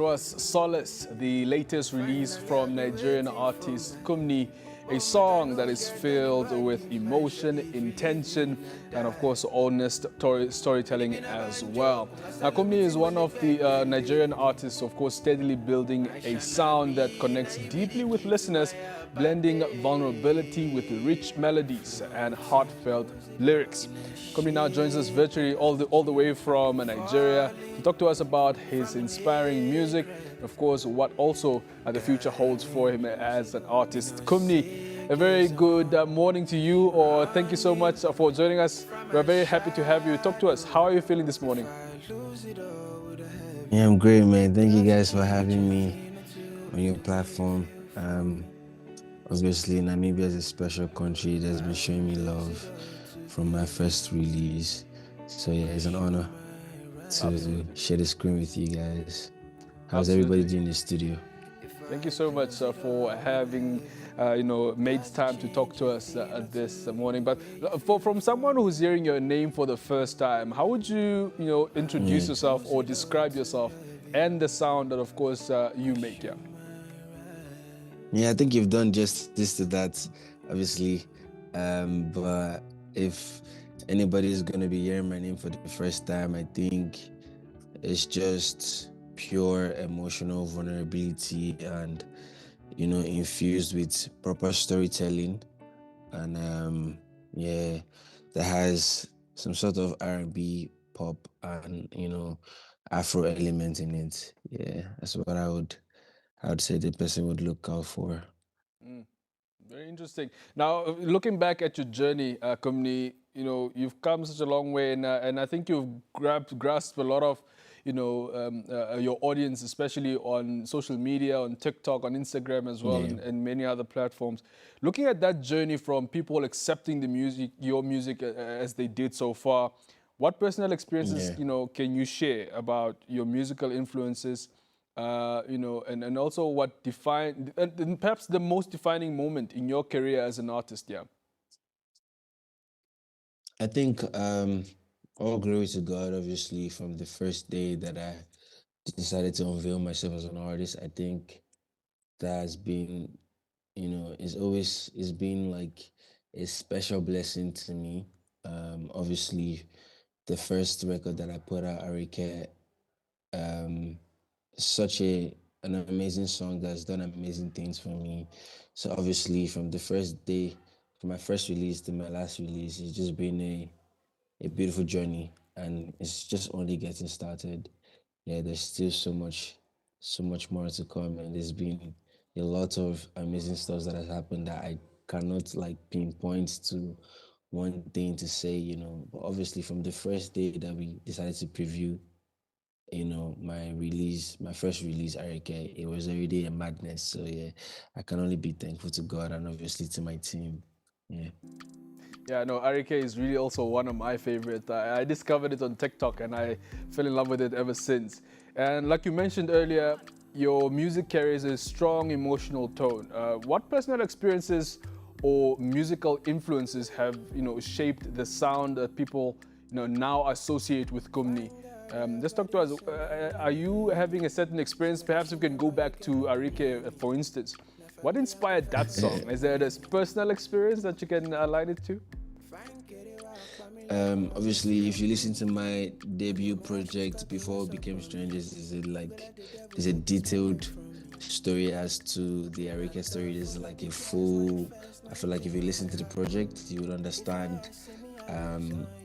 Was Solace, the latest release from Nigerian artist Kunmie, a song that is filled with emotion, intention, and of course honest storytelling as well. Now, Kunmie is one of the Nigerian artists, of course, steadily building a sound that connects deeply with listeners, blending vulnerability with rich melodies and heartfelt lyrics. Kunmie now joins us virtually all the way from Nigeria to talk to us about his inspiring music, of course, what also the future holds for him as an artist. Kunmie, a very good morning to you, or thank you so much for joining us. We're very happy to have you. Talk to us. How are you feeling this morning? Yeah, I'm great, man. Thank you guys for having me on your platform. Obviously, Namibia is a special country that's been showing me love from my first release. So yeah, it's an honor to Absolutely. share the screen with you guys. How's everybody Absolutely. doing in the studio? Thank you so much for having, made time to talk to us this morning. But from someone who's hearing your name for the first time, how would you, introduce Yeah. yourself or describe yourself and the sound that, of course, you make? Yeah. Yeah, I think you've done justice to that, obviously. But if anybody is going to be hearing my name for the first time, I think it's just pure emotional vulnerability and, infused with proper storytelling. And yeah, that has some sort of R&B, pop, and, Afro element in it. Yeah, that's what I would say the person would look out for. Mm. Very interesting. Now, looking back at your journey, Kunmie, you've come such a long way, and I think you've grasped a lot of, your audience, especially on social media, on TikTok, on Instagram as well, Yeah. and many other platforms. Looking at that journey from people accepting the music, your music, as they did so far, what personal experiences, Yeah. can you share about your musical influences? And also what defined, and perhaps the most defining moment in your career as an artist, yeah. I think all glory to God, obviously, from the first day that I decided to unveil myself as an artist. I think that has been, it's been like a special blessing to me. Obviously, the first record that I put out, Arike, um, such an amazing song that's done amazing things for me. So obviously, from the first day, from my first release to my last release, it's just been a beautiful journey, and it's just only getting started. Yeah, there's still so much more to come, and there's been a lot of amazing stuff that has happened that I cannot like pinpoint to one thing to say, But obviously, from the first day that we decided to preview, my first release, Eric, it was already a madness. So yeah, I can only be thankful to God and obviously to my team. Yeah. Yeah, no, Arike is really also one of my favorite. I discovered it on TikTok and I fell in love with it ever since. And like you mentioned earlier, your music carries a strong emotional tone. What personal experiences or musical influences have, shaped the sound that people, now associate with Kunmie? Just talk to us. Are you having a certain experience? Perhaps you can go back to Arike, for instance. What inspired that song? Is there a personal experience that you can align it to? Obviously, if you listen to my debut project before we became strangers, there's a detailed story as to the Arika story. There's like a full. I feel like if you listen to the project, you would understand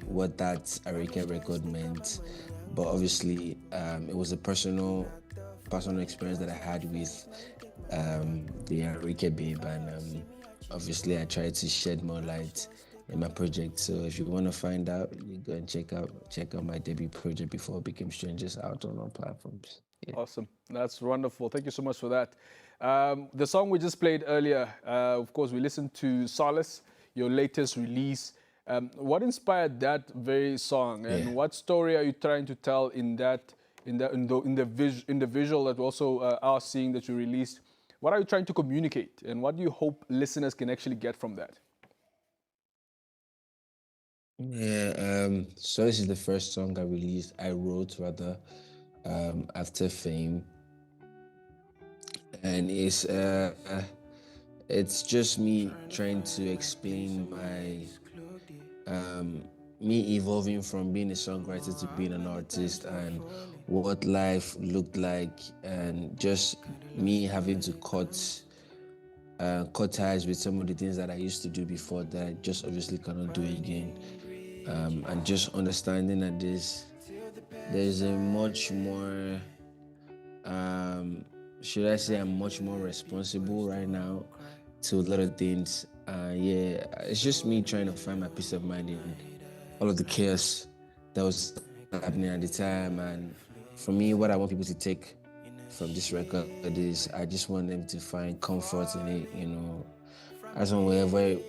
what that Arika record meant. But obviously, it was a personal experience that I had with the Enrique Babe, and obviously I tried to shed more light in my project. So if you want to find out, you go and check out my debut project before it became strangers out on all platforms. Yeah. Awesome. That's wonderful. Thank you so much for that. The song we just played earlier, of course, we listened to Solace, your latest release. What inspired that very song, Yeah. and what story are you trying to tell in that, in the visual that we also are seeing that you released? What are you trying to communicate, and what do you hope listeners can actually get from that? Yeah, so this is the first song I wrote rather, after Fame. and it's just me trying to explain me evolving from being a songwriter to being an artist, and what life looked like, and just me having to cut ties with some of the things that I used to do before that I just obviously cannot do again. And just understanding that there's a much more should I say I'm much more responsible right now to a lot of things. Yeah, it's just me trying to find my peace of mind in all of the chaos that was happening at the time. And for me, what I want people to take from this record is I just want them to find comfort in it. As on whoever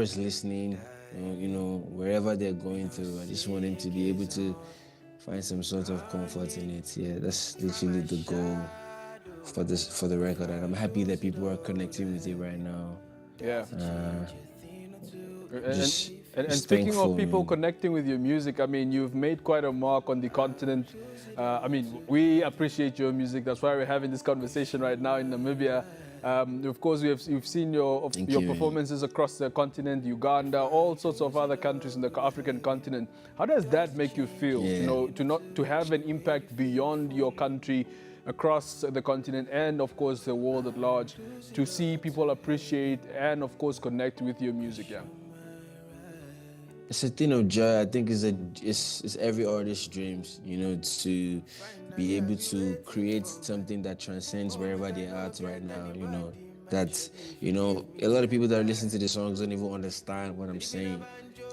is listening, wherever they're going through, I just want them to be able to find some sort of comfort in it. Yeah, that's literally the goal for the record, and I'm happy that people are connecting with it right now. Yeah. Uh, And, just and just speaking of thankful, people man. connecting with your music, I mean, you've made quite a mark on the continent. I mean, we appreciate your music. That's why we're having this conversation right now in Namibia. Of course, you've seen Thank your you, man. performances across the continent, Uganda, all sorts of other countries in the African continent. How does that make you feel? Yeah. To have an impact beyond your country, across the continent, and of course the world at large, to see people appreciate and of course connect with your music. Yeah. It's a thing of joy. I think it's every artist's dreams, to be able to create something that transcends wherever they are at right now. That a lot of people that listen to the songs don't even understand what I'm saying.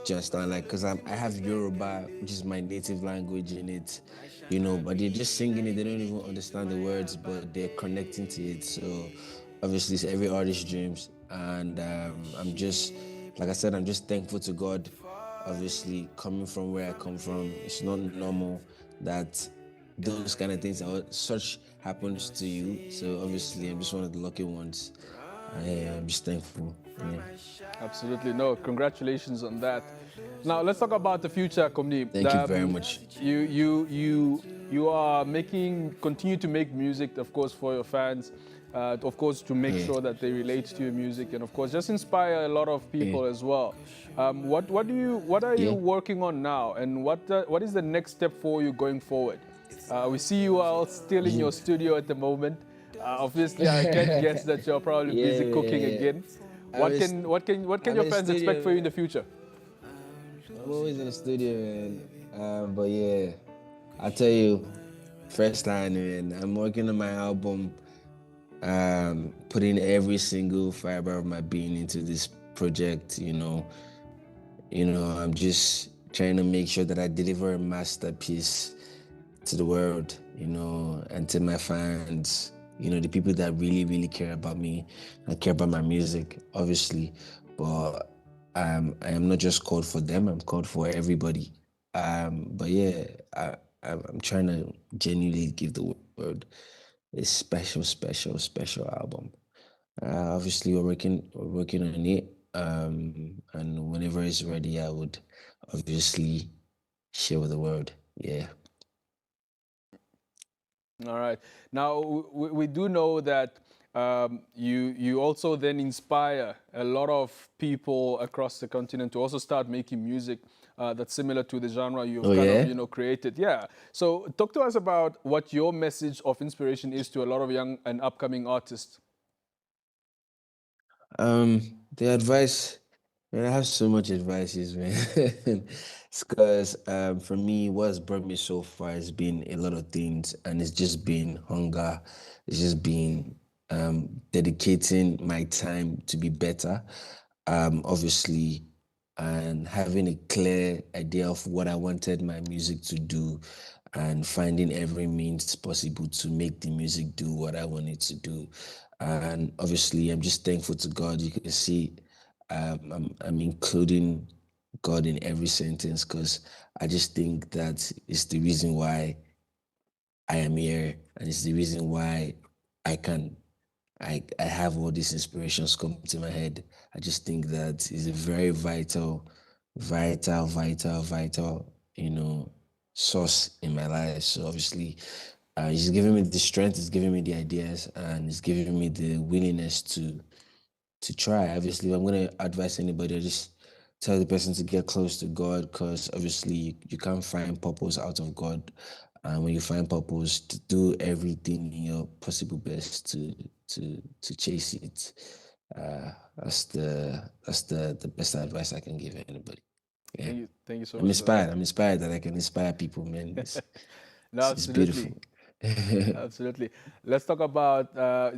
Just like, because I have Yoruba, which is my native language in it, but they're just singing it. They don't even understand the words, but they're connecting to it. So obviously, it's every artist's dreams, and I'm just, like I said, I'm just thankful to God. Obviously, coming from where I come from, it's not normal that those kind of things such happens to you. So obviously, I'm just one of the lucky ones. I'm just thankful. Yeah. Absolutely. No, congratulations on that. Now let's talk about the future, Kunmie. Thank you very much. You are continue to make music, of course, for your fans. Of course, to make Yeah. sure that they relate to your music, and of course, just inspire a lot of people Yeah. as well. What are you Yeah. working on now, and what is the next step for you going forward? We see you are still in Yeah. your studio at the moment. Obviously, I can guess that you're probably busy Yeah, cooking man. again. I'm in, What can I'm your in the fans expect studio, for you in the man. future? I'm always in the studio, man. But yeah, I tell you, first time, man. I'm working on my album. Putting every single fiber of my being into this project. I'm just trying to make sure that I deliver a masterpiece to the world, and to my fans, the people that really, really care about me and care about my music, obviously. But I am not just called for them, I'm called for everybody. But yeah, I'm trying to genuinely give the world a special, special, special album. Obviously, we're working on it. And whenever it's ready, I would obviously share with the world. Yeah. All right. Now we do know that you also then inspire a lot of people across the continent to also start making music that's similar to the genre you've Oh kind of yeah. created. Yeah. So talk to us about what your message of inspiration is to a lot of young and upcoming artists. The advice, man, I have so much advices, man. It's because for me, what's brought me so far has been a lot of things, and it's just been hunger. It's just been dedicating my time to be better. Obviously, and having a clear idea of what I wanted my music to do, and finding every means possible to make the music do what I want it to do. And obviously, I'm just thankful to God. You can see I'm including God in every sentence, because I just think that it's the reason why I am here, and it's the reason why I can I have all these inspirations come to my head. I just think that is a very vital, source in my life. So obviously, He's giving me the strength, he's giving me the ideas, and he's giving me the willingness to try. Obviously, if I'm going to advise anybody, I just tell the person to get close to God, because obviously you can't find purpose out of God. And when you find purpose, to do everything in your possible best to chase it. That's the best advice I can give anybody. Yeah. Thank you so I'm much for that. inspired. I'm inspired that I can inspire people, man. No, It's absolutely. beautiful. Absolutely. Let's talk about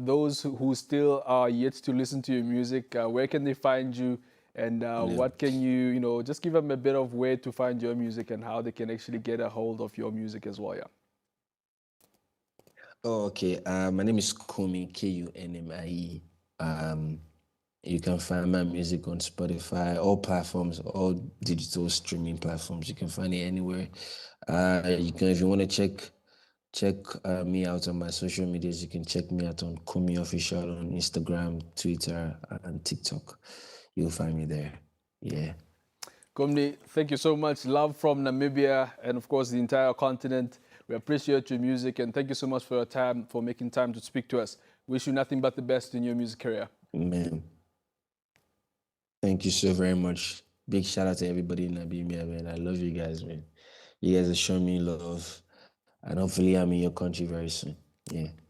those who still are yet to listen to your music. Where can they find you? And Yeah. what can you just give them a bit of where to find your music and how they can actually get a hold of your music as well. Yeah. Oh, okay. My name is Kunmie, Kunmie. You can find my music on Spotify, all platforms, all digital streaming platforms. You can find it anywhere. If you want to check me out on my social medias, you can check me out on Kunmie Official on Instagram, Twitter, and TikTok. You'll find me there. Yeah. Kunmie, thank you so much. Love from Namibia and, of course, the entire continent. We appreciate your music and thank you so much for your time, for making time to speak to us. Wish you nothing but the best in your music career. Man, thank you so very much. Big shout out to everybody in Namibia, man. I love you guys, man. You guys are showing me love. And hopefully I'm in your country very soon. Yeah.